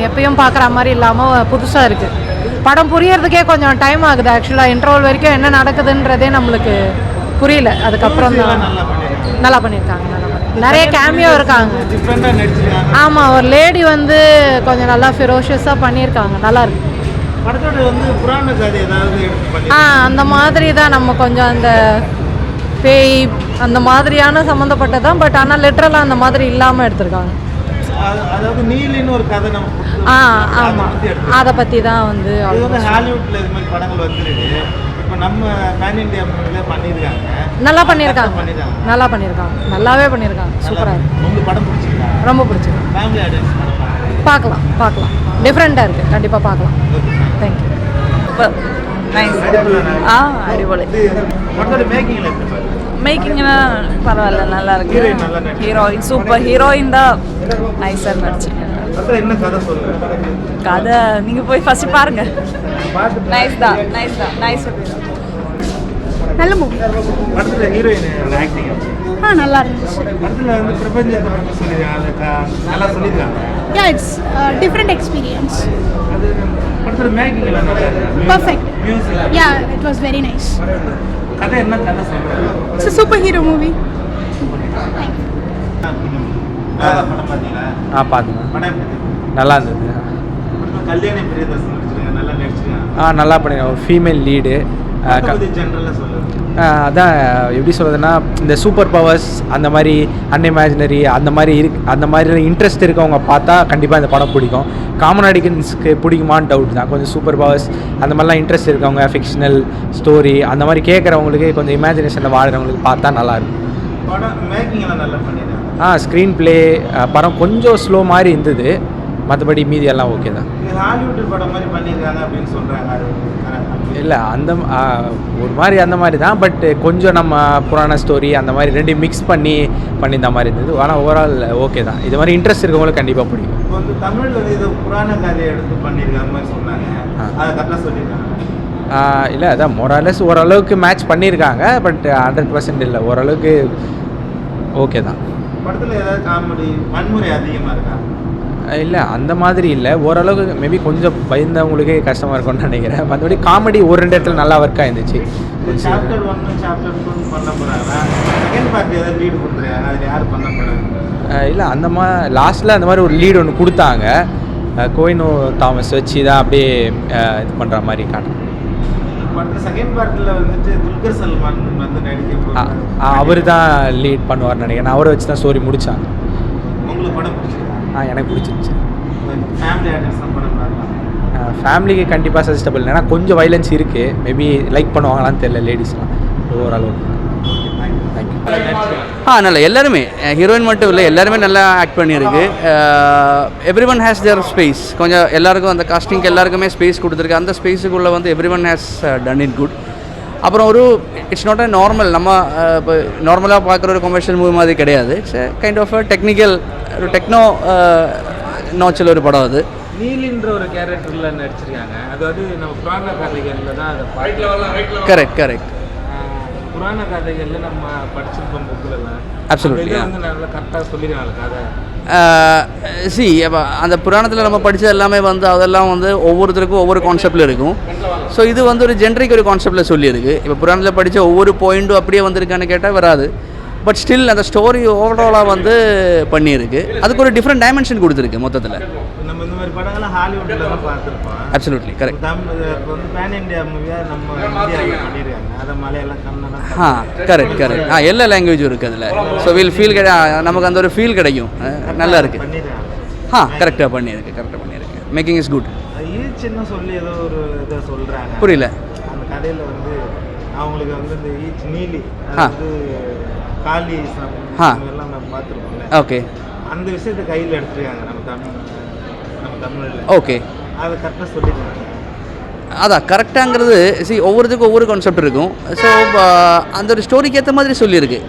எப்பயும் பார்க்குற மாதிரி இல்லாமல் புதுசாக இருக்குது. படம் புரியறதுக்கே கொஞ்சம் டைம் ஆகுது. ஆக்சுவலாக இன்டர்வல் வரைக்கும் என்ன நடக்குதுன்றதே நம்மளுக்கு புரியல. அதுக்கப்புறம் தான் நல்லா பண்ணியிருக்காங்க. நிறைய கேமியோ இருக்காங்க. ஆமாம், ஒரு லேடி வந்து கொஞ்சம் நல்லா ஃபெரோஷியஸாக பண்ணியிருக்காங்க. நல்லா இருக்கு. அந்த மாதிரி தான் நம்ம கொஞ்சம் அந்த பேய் அந்த மாதிரியான சம்மந்தப்பட்டதான். பட் ஆனால் லிட்ரலாக அந்த மாதிரி இல்லாமல் எடுத்திருக்காங்க. அதாவது நீலின்னு ஒரு கதை நம்ம ஆமாம், அதை பற்றி தான் வந்து ஹாலிவுட்ல இது மாதிரி படங்கள் வந்துருக்கு. இப்போ நம்ம பேன் இண்டியா பண்ணியிருக்காங்க. நல்லா பண்ணியிருக்காங்க. நல்லா பண்ணியிருக்காங்க. நல்லாவே பண்ணியிருக்காங்க. சூப்பராக இருக்கு. உங்களுக்கு படம் பிடிச்சிருக்கா? ரொம்ப பிடிச்சிருக்கு. ஃபேமிலி ஆடியன்ஸ் பார்க்கலாம். டிஃப்ரெண்ட்டாக இருக்குது. கண்டிப்பாக பார்க்கலாம். தேங்க்யூ. அடிபொலி. மேக்கிங்னா பரவாயில்ல, நல்லா இருக்கு. Heroine super. ஹீரோயின் தான் நைஸாக நடிச்சிருக்காங்க. என்ன கதை சொல்லுங்க? கதை நீங்கள் போய் ஃபர்ஸ்ட் பாருங்க. நைஸ் தான். நல்ல மூவி. படத்துல ஹீரோயின் ஆக்டிங் நல்லா இருந்துச்சு. படத்துல வந்து பிரபஞ்சத்தை பற்றி சொல்லிருக்காங்க. நல்லா சொல்லியிருக்காங்க. யா, இட்ஸ் டிஃப்ரெண்ட் எக்ஸ்பீரியன்ஸ். அது படத்துல மேக்கிங் எல்லாம் perfect. Music. Yeah, it was very nice. கதை என்ன கதை சொல்றாங்க? It's super hero movie. படம் பார்த்தீங்களா? பார்த்தேன். படம் நல்லா இருந்தது. கல்யாணி பிரியதர்ஷன் நடிச்சிருக்காங்க. நல்லா நடிச்சிருக்காங்க. நல்லா பண்ணிருக்காங்க. ஒரு ஃபீமேல் லீடு. ஜென்ரலாக சொல்லுங்கள். அதான் எப்படி சொல்கிறதுன்னா, இந்த சூப்பர் பவர்ஸ் அந்த மாதிரி அன்இமேஜினரி அந்த மாதிரி இன்ட்ரெஸ்ட் இருக்கவங்க பார்த்தா கண்டிப்பாக இந்த படம் பிடிக்கும். காமன் ஆடியன்ஸ்க்கு பிடிக்குமான்னு டவுட் தான். கொஞ்சம் சூப்பர் பவர்ஸ் அந்த மாதிரிலாம் இன்ட்ரெஸ்ட் இருக்கவங்க, ஃபிக்ஷனல் ஸ்டோரி அந்த மாதிரி கேட்குறவங்களுக்கு, கொஞ்சம் இமேஜினேஷனில் வாழ்கிறவங்களுக்கு பார்த்தா நல்லாயிருக்கும். படம் மேக்கிங் எல்லாம் நல்லா பண்ணியிருக்காங்க. ஸ்க்ரீன் ப்ளே படம் கொஞ்சம் ஸ்லோ மாதிரி இருந்தது. மற்றபடி மீதி எல்லாம் ஓகே தான். ஹாலிவுட் படம் மாதிரி பண்ணியிருக்காங்க அப்படின்னு சொல்கிறாங்க. இல்லை, அந்த ஒரு மாதிரி அந்த மாதிரி தான். பட் கொஞ்சம் நம்ம புராண ஸ்டோரி அந்த மாதிரி ரெண்டையும் மிக்ஸ் பண்ணியிருந்த மாதிரி இருந்தது. ஆனால் ஓவரால் ஓகே தான். இது மாதிரி இன்ட்ரெஸ்ட் இருக்கவங்களுக்கு கண்டிப்பாக பிடிக்கும். இப்போ வந்து தமிழில் வந்து இது புராண கதையை எடுத்து பண்ணியிருக்காங்க மாதிரி சொன்னாங்க. அதை கரெக்டாக சொல்லியிருக்காங்க. இல்லை, அதான் மொராலஸ் ஓரளவுக்கு மேட்ச் பண்ணியிருக்காங்க. பட் 100% இல்லை, ஓரளவுக்கு ஓகே தான். படத்தில் ஏதாவது காமெடி வன்முறை அதிகமாக இருக்கா? இல்லை, அந்த மாதிரி இல்லை. ஓரளவுக்கு மேபி கொஞ்சம் பயந்தவங்களுக்கே கஷ்டமாக இருக்கும்னு நினைக்கிறேன். மற்றபடி காமெடி ஒரு 2 இடத்துல நல்லா ஒர்க்காக இருந்துச்சு. சாப்டர் 1 சாப்டர் 2 பண்ண போகிறாங்க. செகண்ட் பார்ட் ஏதாவது லீடு கொடுத்துருக்காங்க. அது யார் பண்ண போகிறாங்க? இல்லை, லாஸ்ட்டில் அந்த மாதிரி ஒரு லீடு ஒன்று கொடுத்தாங்க. கோயினோ தாமஸ் வச்சு தான் அப்படியே இது பண்ணுற மாதிரி காட்டுறேன். செகண்ட் பார்ட்டில் வந்துட்டு துல்கர் சல்மான் வந்து நடிக்க அவர் தான் லீட் பண்ணுவார்னு நினைக்கிறேன். அவரை வச்சு தான் ஸ்டோரி முடித்தாங்க. உங்களுக்கு படம் பிடிச்சிருக்கா? எனக்கு பிடிச்சிருந்துச்சு. ஃபேமிலி ஆடியன்ஸ் தான் படம் பார்க்கலாம். ஃபேமிலிக்கு கண்டிப்பாக சஜஸ்டபிள். ஏன்னா கொஞ்சம் வைலன்ஸ் இருக்குது. மேபி லைக் பண்ணுவாங்களான்னு தெரியல லேடிஸ்லாம். ஓவரால் நல்ல எல்லாருமே ஹீரோயின் மட்டும் இல்லை, எல்லாருமே நல்லா ஆக்ட் பண்ணியிருக்கு. Every one has their space. கொஞ்சம் எல்லாருக்கும் அந்த காஸ்டிங்க்கு எல்லாருக்குமே ஸ்பேஸ் கொடுத்துருக்கு. அந்த ஸ்பேஸுக்குள்ளே வந்து every one has done it good. அப்புறம் ஒரு இட்ஸ் நாட் அ நார்மல், நம்ம இப்போ நார்மலாக பார்க்குற ஒரு கமர்ஷியல் மூவி மாதிரி கிடையாது. இட்ஸ் கைண்ட் ஆஃப் டெக்னிக்கல், ஒரு டெக்னோ நாச்சில் ஒரு படம். அது நீலின்ற ஒரு கேரக்டரில் நடிச்சிருக்காங்க. அதாவது நம்ம புராண கதைகளில் தான் அதை கரெக்ட் புராண கதைகளில் நம்ம படிச்சிருப்போம் புக்கிலலாம். அப்சல்யூட்லி வந்து நல்லா கரெக்டாக சொல்லிடுறாங்க கதை. அந்த புராணத்தில் நம்ம படித்தது எல்லாமே வந்து அதெல்லாம் வந்து ஒவ்வொருத்தருக்கும் ஒவ்வொரு கான்செப்டில் இருக்கும். ஸோ இது வந்து ஒரு ஜென்ரிக் ஒரு கான்செப்டில் சொல்லியிருக்கு. இப்போ புராணத்தில் படித்த ஒவ்வொரு பாயிண்ட்டும் அப்படியே வந்திருக்கான்னு கேட்டால் வராது. பட் ஸ்டில் அந்த ஸ்டோரி ஓவராலாக வந்து பண்ணியிருக்கு. அதுக்கு ஒரு டிஃப்ரெண்ட் டைமென்ஷன் கொடுத்துருக்கு மொத்தத்தில். நம்ம இந்த மாதிரி படங்கள்லாம் ஹாலிவுட்டில் தான் பார்த்துருப்போம். Absolutely correct. வந்து பேன் இண்டியா மூவியாக நம்ம இந்தியாவில் பண்ணியிருக்காங்க. அதை மலையாளம், கன்னடம். கரெக்ட். எல்லா லாங்குவேஜும் இருக்குது அதில். ஸோ ஃபீல் நமக்கு அந்த ஒரு ஃபீல் கிடைக்கும். நல்லா இருக்குது. கரெக்டாக பண்ணியிருக்கு. Making is good. ஈச்சின்னு சொல்லி ஏதோ ஒரு இதை சொல்கிறாங்க. புரியல. அந்த கதையில் வந்து அவங்களுக்கு வந்து இந்த ஈச் நீலி வந்து காளி எல்லாம் நம்ம பார்த்துருக்கோம்ல. ஓகே. அந்த விஷயத்தை கையில் எடுத்துருக்காங்க நம்ம தமிழில். ஓகே, அதை கரெக்டாக சொல்லிடுறாங்க. அதான் கரெக்டாங்கிறது ஒவ்வொருத்துக்கும் ஒவ்வொரு கான்செப்ட் இருக்கும். ஸோ அந்த ஒரு ஸ்டோரிக்கு ஏற்ற மாதிரி சொல்லியிருக்கு.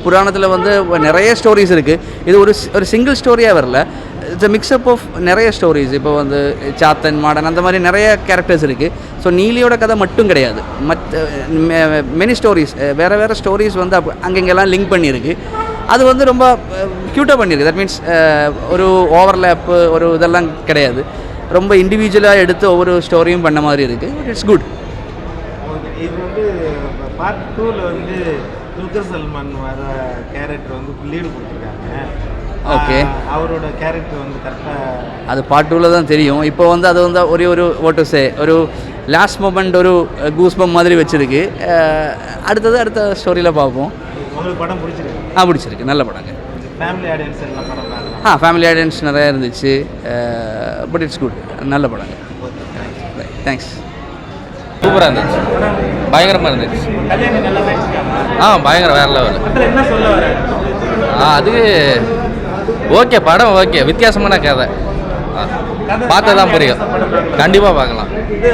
புராணத்தில் வந்து நிறைய ஸ்டோரிஸ் இருக்குது. இது ஒரு சிங்கிள் ஸ்டோரியாக வரல. இட்ஸ் அ மிக்ஸ்அப் ஆஃப் நிறைய ஸ்டோரிஸ். இப்போ வந்து சாத்தன், மாடன் அந்த மாதிரி நிறைய கேரக்டர்ஸ் இருக்குது. ஸோ நீலியோட கதை மட்டும் கிடையாது, மெனி ஸ்டோரிஸ், வேறு ஸ்டோரிஸ் வந்து அங்கெங்கெல்லாம் லிங்க் பண்ணியிருக்கு. அது வந்து ரொம்ப க்யூட்டாக பண்ணியிருக்கு. தட் மீன்ஸ் ஒரு ஓவர்லேப்பு ஒரு இதெல்லாம் கிடையாது. ரொம்ப இண்டிவிஜுவலாக எடுத்து ஒவ்வொரு ஸ்டோரியும் பண்ண மாதிரி இருக்குது. But it's good. ஓகே, இது வந்து பார்ட் 2ல வந்து துல்கர் சல்மான் வர கேரக்டர் வந்து லீடு கொடுத்துருக்காங்க. ஓகே, அவரோட கேரக்டர் வந்து கரெக்டாக அது பார்ட் 2ல தான் தெரியும். இப்போ வந்து அது வந்து ஒரு ஓட்டோஸே ஒரு லாஸ்ட் மூமெண்ட் ஒரு கூஸ்பம் மாதிரி வச்சுருக்கு. அடுத்த ஸ்டோரியில் பார்ப்போம். உங்களுக்கு படம் பிடிச்சிருக்கு? பிடிச்சிருக்கு, நல்ல படங்க. ஃபேமிலி ஆடியன்ஸ் எல்லாம் படம் பார்க்கலாம். ஃபேமிலி ஆடியன்ஸ் நிறையா இருந்துச்சு. பட் இட்ஸ் குட், நல்ல படங்க. தேங்க்ஸ். சூப்பராக இருந்துச்சு, பயங்கரமாக இருந்துச்சு. கல்யாணி நல்லா நடிச்சிருக்காங்க. பயங்கரம், வேறு லெவல். என்ன சொல்ல வர? அது ஓகே, படம் ஓகே, வித்தியாசமான கதை. பார்த்தா தான் புரியும், கண்டிப்பாக பார்க்கலாம். இது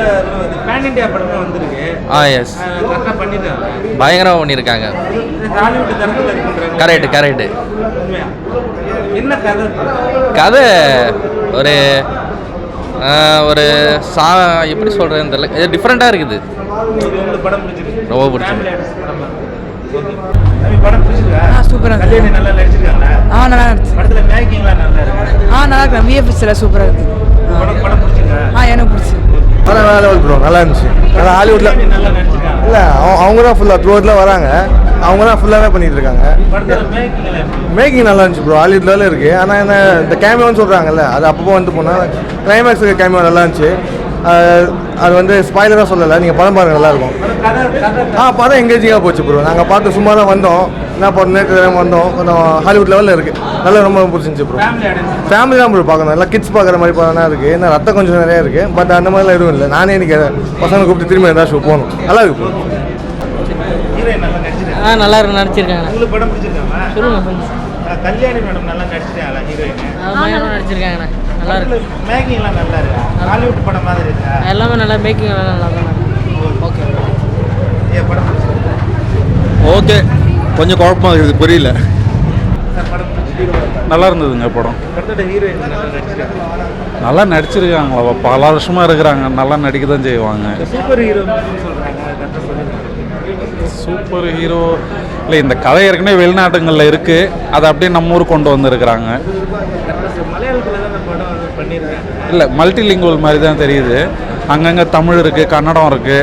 பேன் இண்டியா படமே வந்திருக்கு. எஸ், கரெக்டாக பண்ணிட்டாங்க, பயங்கரமாக பண்ணியிருக்காங்க. ஹாலிவுட் தரத்தில் இருக்குன்றாங்க. கரெக்டு. உண்மையா? என்ன கதை? கதை ஒரு எப்படி சொல்கிறதுன்னு தெரியல, இது டிஃப்ரெண்ட்டாக இருக்குது. உங்களுக்கு படம் பிடிச்சிருக்கு? ரொம்ப பிடிச்சிருக்கு. ஃபேமிலி ஆடியன்ஸ் படம் தான். ஓகே, தம்பி படம் பிடிச்சிருக்கா? சூப்பராக இருக்கு. கல்யாணி நல்லா நடிச்சிருக்காங்களா? நல்லா இருந்துச்சு. படத்தில் மேக்கிங்லாம் நல்லா இருக்கு. நல்லா இருக்கு. விஎஃப்எக்ஸ் எல்லாம் சூப்பராக இருக்கு. படம் பிடிச்சிருக்கா? எனக்கு பிடிச்சி. படம் வேறு லெவல் ப்ரோ, நல்லா இருந்துச்சு. நல்லா ஹாலிவுட்டில் நல்லா நடிச்சிருக்காங்க. இல்லை, அவங்க தான் ஃபுல்லாக த்ரூஅவுட்டில் வராங்க. அவங்க தான் ஃபுல்லாகவே பண்ணிட்டு இருக்காங்க. படத்தில் மேக்கிங்லாம் மேக்கிங் நல்லா இருந்துச்சு ப்ரோ, ஹாலிவுட் லெவலில் இருக்குது. ஆனால் என்ன இந்த கேமியோன்னு சொல்கிறாங்கல்ல, அது அப்பப்போ வந்து போனால் கிளைமேக்ஸுக்கு கேமியோ நல்லா இருந்துச்சு. அது வந்து ஸ்பாயிலராக சொல்லலை, நீங்கள் படம் பாருங்க, நல்லாயிருக்கும். படம் எங்கேஜிங்காக போச்சு ப்ரோ. நாங்கள் பார்த்து சும்மா தான் வந்தோம். என்ன படம் நேற்று வந்தோம். கொஞ்சம் ஹாலிவுட் லெவலில் இருக்குது, நல்லா ரொம்ப பிடிச்சிருந்துச்சு ப்ரோ. ஃபேமிலி தான் ப்ரோ பார்க்கணும், நல்லா கிட்ஸ் பார்க்குற மாதிரி படம் தான் இருக்குது. ஏன்னா ரத்தம் கொஞ்சம் நிறையா இருக்குது, பட் அந்த மாதிரிலாம் எதுவும் இல்லை. நானே இன்னைக்கு பசங்களை கூப்பிட்டு திரும்பி ஏதாவது ஷோ போகணும். நல்லா இருக்கு ப்ரோ. ஹீரோயின் நல்லா நடிச்சிருக்காங்க. நல்லா இருக்கு, நடிச்சிருக்காங்க. உங்களுக்கு படம் பிடிச்சிருக்காங்க? சொல்லுங்க. கல்யாணி மேடம் நல்லா நடிச்சிருக்காங்களா ஹீரோயின்? பயங்கரமாக நடிச்சிருக்காங்க. நல்லா இருக்கு. மேக்கிங்லாம் நல்லா இருக்கு, ஹாலிவுட் படம் மாதிரி இருக்கா? எல்லாமே நல்லா, மேக்கிங் நல்லா தான். ஓகே, ஏன் படம் பிடிச்சிருக்கு? ஓகே, கொஞ்சம் குழப்பமாக இருக்குது, புரியல. படம் பிடிச்சிருக்கு. நல்லா இருந்ததுங்க படம். படத்தோட ஹீரோயின் நல்லா நடிச்சிருக்காங்க. நல்லா நடிச்சிருக்காங்களா, பல வருஷமாக இருக்கிறாங்க, நல்லா நடிக்க தான் செய்வாங்க. சூப்பர் ஹீரோ சொல்கிறாங்க, கரெக்டாக சொல்லுங்க. சூப்பர் ஹீரோ இல்லை, இந்த கதை ஏற்கனவே வெளிநாட்டுங்களில் இருக்குது, அதை அப்படியே நம்ம ஊருக்கு கொண்டு வந்திருக்கிறாங்க. மலையாளத்தில் தான் இந்த படம் வந்து பண்ணியிருக்காங்க. இல்லை, மல்டிலிங்குவல் மாதிரி தான் தெரியுது. அங்கங்கே தமிழ் இருக்குது, கன்னடம் இருக்குது,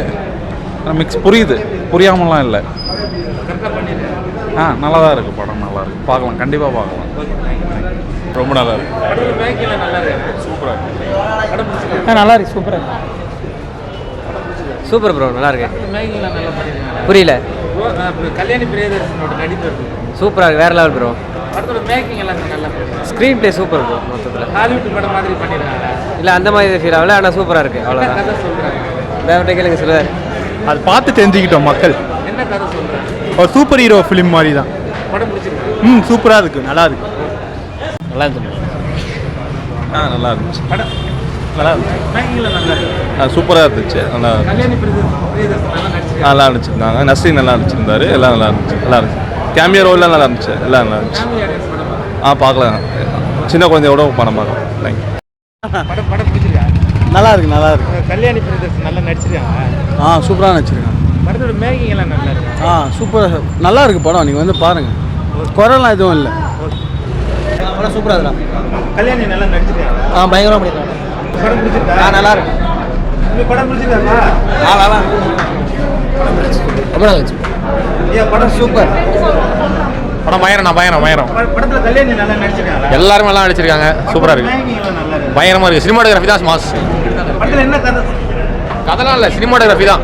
மிக்ஸ் புரியுது, புரியாமலாம் இல்லை. கரெக்டாக பண்ணியிருக்காங்க. நல்லா தான் இருக்குது படம், நல்லா இருக்குது, பார்க்கலாம், கண்டிப்பாக பார்க்கலாம். ரொம்ப நல்லா இருக்கு. படத்தோட மேக்கிங்லாம் நல்லா இருக்கு. சூப்பராக இருக்குது. படம் பிடிச்சிருக்கு. நல்லா இருக்கு, சூப்பராக இருக்கு. சூப்பர் ப்ரோ, நல்லா இருக்கு. மேக்கிங்லாம் நல்லா பண்ணியிருக்காங்க. புரியல. கல்யாணி பிரியதர்ஷனோட நடிப்பு சூப்பராக இருக்கு, வேற லெவல் ப்ரோ. படத்தோட மேக்கிங் எல்லாம் நல்லா பண்ணியிருக்காங்க. Screen play super bro. மொத்தத்தில் ஹாலிவுட் படம் மாதிரி பண்ணியிருக்காங்க. இல்லை, அந்த மாதிரி ஃபீல் ஆகல, ஆனால் சூப்பராக இருக்குது. அவ்வளோதான். கதை சொல்கிறாங்க. வேறு கேளுங்க சொல்லுவார். அது பார்த்து தெரிஞ்சுக்கிட்டோம் மக்கள். என்ன கதை சொல்கிறாங்க? ஒரு சூப்பர் ஹீரோ ஃபிலிம் மாதிரி தான். படம் பிடிச்சிருக்கு. சூப்பராக இருக்குது, நல்லா இருக்குது. நல்லா இருந்துச்சு. நல்லா இருந்துச்சு. படம் நல்லா இருந்துச்சு. மேக்கிங்லாம் நல்லா இருக்கு. சூப்பராக இருந்துச்சு. நல்லா கல்யாணி பிரியதர்ஷன் நல்லா நடிச்சிருக்காங்க. நல்லா நடிச்சிருந்தாங்க. நஸ்ரீன் நல்லா நடிச்சிருந்தாரு. எல்லாம் நல்லா இருந்துச்சு, நல்லா இருந்துச்சு. கேமியோ ரோல்லாம் நல்லா இருந்துச்சு, எல்லாம் நல்லா இருந்துச்சு. ஃபேமிலி ஆடியன்ஸ் படம் பார்க்கலாம். சின்ன குழந்தையோட படம் பார்க்கலாம். தேங்க்யூ. படம் பிடிச்சிருக்கா? நல்லா இருக்குது, நல்லா இருக்குது. கல்யாணி பிரியதர்ஷன் நல்லா நடிச்சிருக்காங்க. சூப்பராக நடிச்சிருக்காங்க. படத்தோட மேக்கிங் எல்லாம் நல்லா இருக்கு. சூப்பராக நல்லா இருக்குது படம், நீங்கள் வந்து பாருங்கள். குறைலாம் எதுவும் இல்லை. படம் சூப்பராக இருக்கா? கல்யாணி நல்லா நடிச்சிருக்காங்க. பயங்கரமாக பண்ணியிருக்காங்க. படம் பிடிச்சிருக்கா? நல்லா இருக்கு. உங்களுக்கு படம் பிடிச்சிருக்காங்களா? நல்லா ரொம்ப நல்லா இருந்துச்சு. ஏன் படம் சூப்பர். படம் பயங்கரம். படத்துல கல்யாணி நல்லா நடிச்சிருக்காங்களா? எல்லாருமே நல்லா நடிச்சிருக்காங்க. சூப்பராக இருக்குது, மேக்கிங் எல்லாம் நல்லா இருக்கு. பயங்கரமாக இருக்குது. சினிமாட்டோகிராஃபி தான் மாஸ். படத்துல என்ன கதை? கதெல்லாம் இல்லை, சினிமாட்டோகிராஃபி தான்.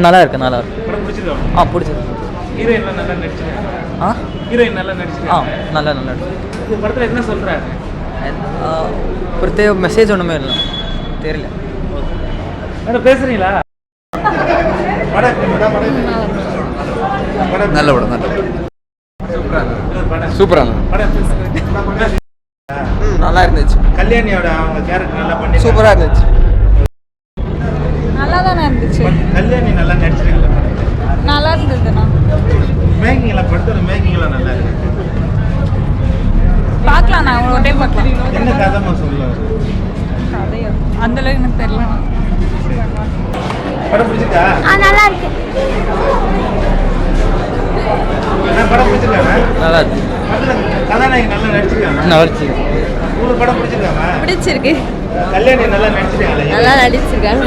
நல்லா இருக்கு, நல்லா இருக்கு. படம் பிடிச்சிருக்கா? பிடிச்சிருக்கு. ஹீரோயின் நல்லா நடிச்சிருக்காங்க. ஹீரோயின் நல்லா நடிச்சிருக்காங்க. நல்லா இருக்கு. இந்த படத்துல என்ன சொல்றாங்க? பிரத்யேக மெசேஜ் ஒன்றுமே இல்லை, தெரியல. மேடம் பேசுறீங்களா? படம் நல்ல படம், நல்ல படம் சூப்பராக. படம் நல்லா இருந்துச்சு. கல்யாணியோட அவங்க கேரக்டர் நல்லா பண்ணி சூப்பராக இருந்துச்சு. நல்லா தானே இருந்துச்சு. கல்யாணி நல்லா நடிச்சிருக்காங்க. நல்லா இருந்ததுண்ணா. மேக்கிங் எல்லாம் படத்தோட மேக்கிங் எல்லாம் நல்லா இருக்கு. பார்க்கலாம், நான் ஒரு டைம் பார்க்கலாம். என்ன கதைமா சொல்லுவாங்க? கதையா அந்த அளவுக்கு எனக்கு தெரியல. படம் பிடிச்சிருக்கா? நல்லா இருக்கு. கதாநாயகி நல்லா நடிச்சிருக்காங்க. நடிச்சு உங்களுக்கு படம் பிடிச்சிருக்காங்க? பிடிச்சிருக்கு கல்யாணி நல்லா நடிச்சிருக்காங்க. நல்லா நடிச்சிருக்காங்க